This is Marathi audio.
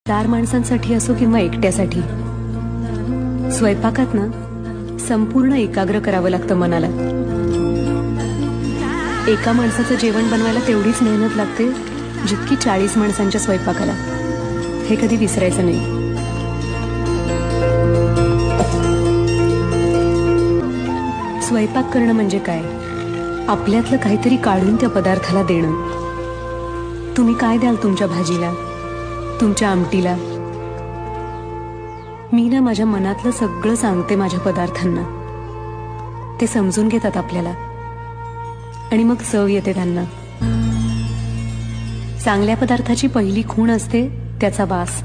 4 माणसांसाठी असो किंवा एकट्यासाठी, स्वयंपाकात ना संपूर्ण एकाग्र करावं लागतं मनाला. एका माणसाचं जेवण बनवायला तेवढीच मेहनत लागते जितकी 40 माणसांच्या स्वयंपाकाला. हे कधी विसरायचं नाही. स्वयंपाक करणं म्हणजे काय? आपल्यातलं काहीतरी काढून त्या पदार्थाला देणं. तुम्ही काय द्याल तुमच्या भाजीला, तुमच्या आमटीला? मी ना माझ्या मनातलं सगळं सांगते माझ्या पदार्थांना. ते समजून घेतात आपल्याला आणि मग चव येते त्यांना. चांगल्या पदार्थाची पहिली खूण असते त्याचा वास.